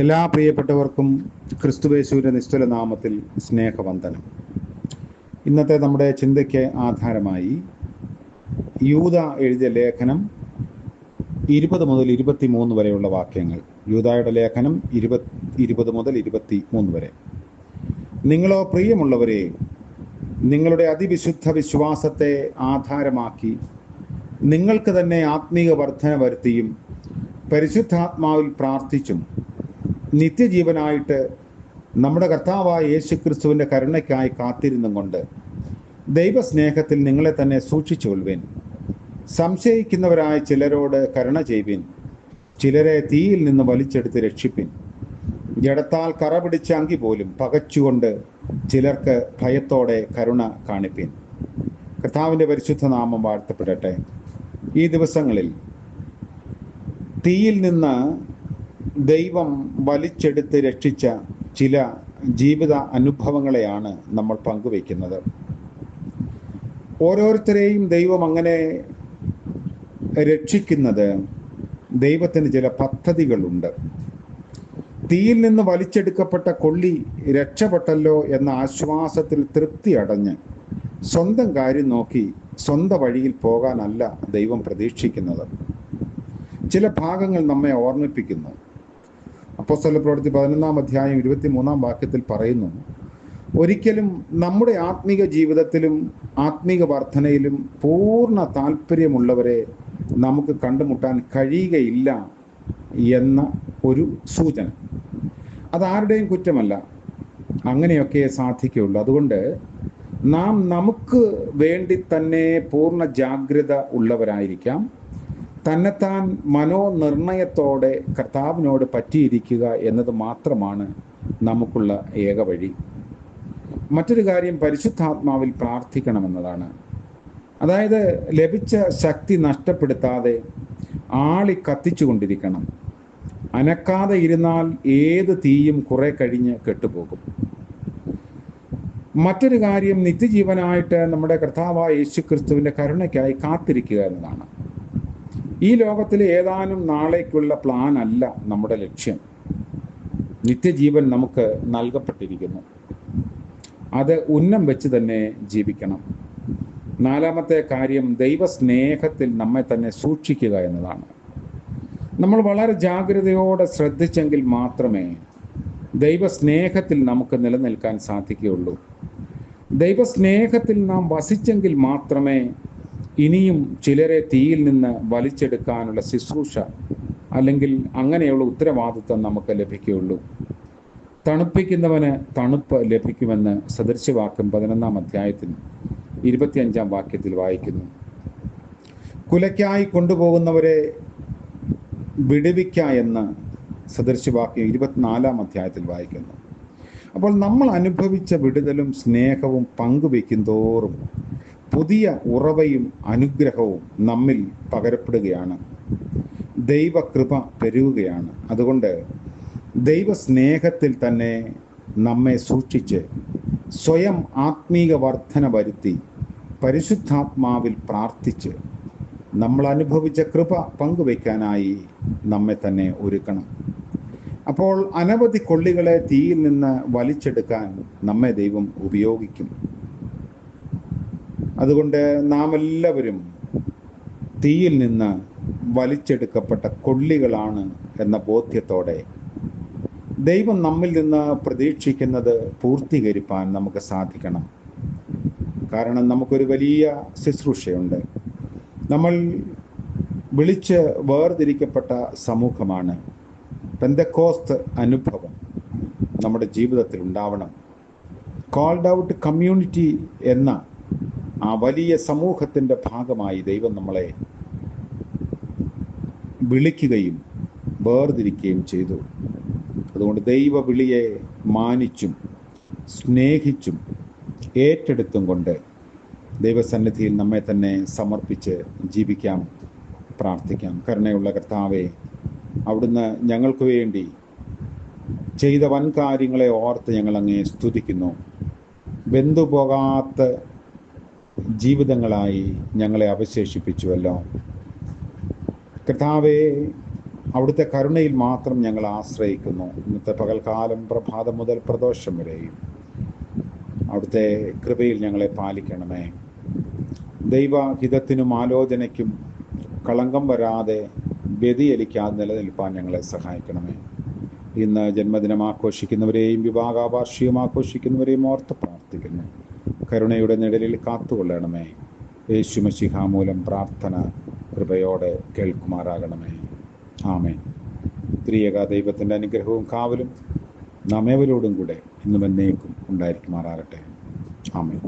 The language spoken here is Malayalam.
എല്ലാ പ്രിയപ്പെട്ടവർക്കും ക്രിസ്തുയേശുവിന്റെ നിസ്തുല നാമത്തിൽ സ്നേഹവന്ദനം. ഇന്നത്തെ നമ്മുടെ ചിന്തയ്ക്ക് ആധാരമായി യൂദ എഴുതിയ ലേഖനം 20 മുതൽ 23 വരെയുള്ള വാക്യങ്ങൾ. യൂദായുടെ ലേഖനം 20 മുതൽ 23 വരെ. നിങ്ങളോ പ്രിയമുള്ളവരെ, നിങ്ങളുടെ അതിവിശുദ്ധ വിശ്വാസത്തെ ആധാരമാക്കി നിങ്ങൾക്ക് തന്നെ ആത്മീക വർധന വരുത്തിയും പരിശുദ്ധാത്മാവിൽ പ്രാർത്ഥിച്ചും നിത്യജീവനായിട്ട് നമ്മുടെ കർത്താവായ യേശുക്രിസ്തുവിൻ്റെ കരുണയ്ക്കായി കാത്തിരുന്നും കൊണ്ട് ദൈവസ്നേഹത്തിൽ നിങ്ങളെ തന്നെ സൂക്ഷിച്ചുകൊള്ളുവിൻ. സംശയിക്കുന്നവരായ ചിലരോട് കരുണ ചെയ്യുവിൻ. ചിലരെ തീയിൽ നിന്ന് വലിച്ചെടുത്ത് രക്ഷിപ്പിൻ. ജഡത്താൽ കറ പിടിച്ച അങ്കി പോലും പകച്ചുകൊണ്ട് ചിലർക്ക് ഭയത്തോടെ കരുണ കാണിപ്പിൻ. കർത്താവിൻ്റെ പരിശുദ്ധ നാമം വാഴ്ത്തപ്പെടട്ടെ. ഈ ദിവസങ്ങളിൽ തീയിൽ നിന്ന് ദൈവം വലിച്ചെടുത്ത് രക്ഷിച്ച ചില ജീവിത അനുഭവങ്ങളെയാണ് നമ്മൾ പങ്കുവയ്ക്കുന്നത്. ഓരോരുത്തരെയും ദൈവം അങ്ങനെ രക്ഷിക്കുന്നത് ദൈവത്തിന് ചില പദ്ധതികളുണ്ട്. തീയിൽ നിന്ന് വലിച്ചെടുക്കപ്പെട്ട കൊള്ളി രക്ഷപ്പെട്ടല്ലോ എന്ന ആശ്വാസത്തിൽ തൃപ്തി അടഞ്ഞ് സ്വന്തം കാര്യം നോക്കി സ്വന്തം വഴിയിൽ പോകാനല്ല ദൈവം പ്രതീക്ഷിക്കുന്നത്. ചില ഭാഗങ്ങൾ നമ്മെ ഓർമ്മിപ്പിക്കുന്നു. അപ്പോസ്തലപ്രവൃത്തി 11-ാം അധ്യായം 23-ാം വാക്യത്തിൽ പറയുന്നു, ഒരിക്കലും നമ്മുടെ ആത്മീക ജീവിതത്തിലും ആത്മീക വർധനയിലും പൂർണ്ണ താല്പര്യമുള്ളവരെ നമുക്ക് കണ്ടുമുട്ടാൻ കഴിയുകയില്ല എന്ന ഒരു സൂചന. അതാരുടെയും കുറ്റമല്ല, അങ്ങനെയൊക്കെ സാധിക്കുകയുള്ളൂ. അതുകൊണ്ട് നാം നമുക്ക് വേണ്ടി തന്നെ പൂർണ്ണ ജാഗ്രത ഉള്ളവരായിരിക്കാം. തന്നെത്താൻ മനോനിർണയത്തോടെ കർത്താവിനോട് പറ്റിയിരിക്കുക എന്നത് മാത്രമാണ് നമുക്കുള്ള ഏക വഴി. മറ്റൊരു കാര്യം പരിശുദ്ധാത്മാവിൽ പ്രാർത്ഥിക്കണമെന്നതാണ്. അതായത് ലഭിച്ച ശക്തി നഷ്ടപ്പെടുത്താതെ ആളി കത്തിച്ചുകൊണ്ടിരിക്കണം. അനക്കാതെ ഇരുന്നാൽ ഏത് തീയും കുറെ കഴിഞ്ഞ് കെട്ടുപോകും. മറ്റൊരു കാര്യം നിത്യജീവനായിട്ട് നമ്മുടെ കർത്താവായ യേശുക്രിസ്തുവിൻ്റെ കരുണയ്ക്കായി കാത്തിരിക്കുക എന്നതാണ്. ഈ ലോകത്തിലെ ഏതാനും നാളേക്കുള്ള പ്ലാൻ അല്ല നമ്മുടെ ലക്ഷ്യം. നിത്യജീവൻ നമുക്ക് നൽകപ്പെട്ടിരിക്കുന്നു. അത് ഉന്നം വെച്ച് തന്നെ ജീവിക്കണം. നാലാമത്തെ കാര്യം ദൈവസ്നേഹത്തിൽ നമ്മെ തന്നെ സൂക്ഷിക്കുക എന്നതാണ്. നമ്മൾ വളരെ ജാഗ്രതയോടെ ശ്രദ്ധിച്ചെങ്കിൽ മാത്രമേ ദൈവസ്നേഹത്തിൽ നമുക്ക് നിലനിൽക്കാൻ സാധിക്കുകയുള്ളൂ. ദൈവസ്നേഹത്തിൽ നാം വസിച്ചെങ്കിൽ മാത്രമേ ഇനിയും ചിലരെ തീയിൽ നിന്ന് വലിച്ചെടുക്കാനുള്ള ശുശ്രൂഷ അല്ലെങ്കിൽ അങ്ങനെയുള്ള ഉത്തരവാദിത്വം നമുക്ക് ലഭിക്കുകയുള്ളൂ. തണുപ്പിക്കുന്നവന് തണുപ്പ് ലഭിക്കുമെന്ന് സദൃശവാക്യം 11-ാം അധ്യായത്തിൽ 25-ാം വാക്യത്തിൽ വായിക്കുന്നു. കുലയ്ക്കായി കൊണ്ടുപോകുന്നവരെ വിടുവിക്ക എന്ന് സദൃശവാക്യം 24-ാം അധ്യായത്തിൽ വായിക്കുന്നു. അപ്പോൾ നമ്മൾ അനുഭവിച്ച വിടുതലും സ്നേഹവും പങ്കുവയ്ക്കും തോറും പുതിയ ഉറവയും അനുഗ്രഹവും നമ്മിൽ പകരപ്പെടുകയാണ്. ദൈവകൃപ പെരുകുകയാണ്. അതുകൊണ്ട് ദൈവസ്നേഹത്തിൽ തന്നെ നമ്മെ സൂക്ഷിച്ച് സ്വയം ആത്മീക വർധന വരുത്തി പരിശുദ്ധാത്മാവിൽ പ്രാർത്ഥിച്ച് നമ്മൾ അനുഭവിച്ച കൃപ പങ്കുവയ്ക്കാനായി നമ്മെ തന്നെ ഒരുക്കണം. അപ്പോൾ അനവധി കൊള്ളികളെ തീയിൽ നിന്ന് വലിച്ചെടുക്കാൻ നമ്മെ ദൈവം ഉപയോഗിക്കും. അതുകൊണ്ട് നാം എല്ലാവരും തീയിൽ നിന്ന് വലിച്ചെടുക്കപ്പെട്ട കൊള്ളികളാണ് എന്ന ബോധ്യത്തോടെ ദൈവം നമ്മിൽ നിന്ന് പ്രതീക്ഷിക്കുന്നത് പൂർത്തീകരിപ്പാൻ നമുക്ക് സാധിക്കണം. കാരണം നമുക്കൊരു വലിയ ശുശ്രൂഷയുണ്ട്. നമ്മൾ വിളിച്ച് വേർതിരിക്കപ്പെട്ട സമൂഹമാണ്. പെന്തക്കോസ്ത് അനുഭവം നമ്മുടെ ജീവിതത്തിൽ ഉണ്ടാവണം. കോൾഡ് ഔട്ട് കമ്മ്യൂണിറ്റി എന്ന ആ വലിയ സമൂഹത്തിൻ്റെ ഭാഗമായി ദൈവം നമ്മളെ വിളിക്കുകയും വേർതിരിക്കുകയും ചെയ്തു. അതുകൊണ്ട് ദൈവ വിളിയെ മാനിച്ചും സ്നേഹിച്ചും ഏറ്റെടുത്തും കൊണ്ട് ദൈവസന്നിധിയിൽ നമ്മെ തന്നെ സമർപ്പിച്ച് ജീവിക്കാം, പ്രാർത്ഥിക്കാം. കരുണയുള്ള കർത്താവേ, അവിടുന്ന് ഞങ്ങൾക്ക് വേണ്ടി ചെയ്ത വൻ കാര്യങ്ങളെ ഓർത്ത് ഞങ്ങൾ അങ്ങേ സ്തുതിക്കുന്നു. വെന്തുപോകാത്ത ജീവിതങ്ങളായി ഞങ്ങളെ അവശേഷിപ്പിച്ചുവല്ലോ കർത്താവേ. അവിടുത്തെ കരുണയിൽ മാത്രം ഞങ്ങൾ ആശ്രയിക്കുന്നു. ഇന്നത്തെ പകൽക്കാലം, പ്രഭാതം മുതൽ പ്രദോഷം വരെയും അവിടുത്തെ കൃപയിൽ ഞങ്ങളെ പാലിക്കണമേ. ദൈവഹിതത്തിനും ആലോചനയ്ക്കും കളങ്കം വരാതെ വ്യതിചലിക്കാതെ നിലനിൽപ്പാൻ ഞങ്ങളെ സഹായിക്കണമേ. ഇന്ന് ജന്മദിനം ആഘോഷിക്കുന്നവരെയും വിവാഹാവാർഷികം ആഘോഷിക്കുന്നവരെയും ഓർത്ത് പ്രാർത്ഥിക്കുന്നു. കരുണയുടെ നിഴലിൽ കാത്തുകൊള്ളണമേ. യേശു മശിഹ മൂലം പ്രാർത്ഥന കൃപയോടെ കേൾക്കുമാറാകണമേ. ആമേൻ. ത്രിയേക ദൈവത്തിൻ്റെ അനുഗ്രഹവും കാവലും നാം ഏവരോടും കൂടെ ഇന്നും എന്നേക്കും ഉണ്ടായിരിക്കുമാറാകട്ടെ. ആമേൻ.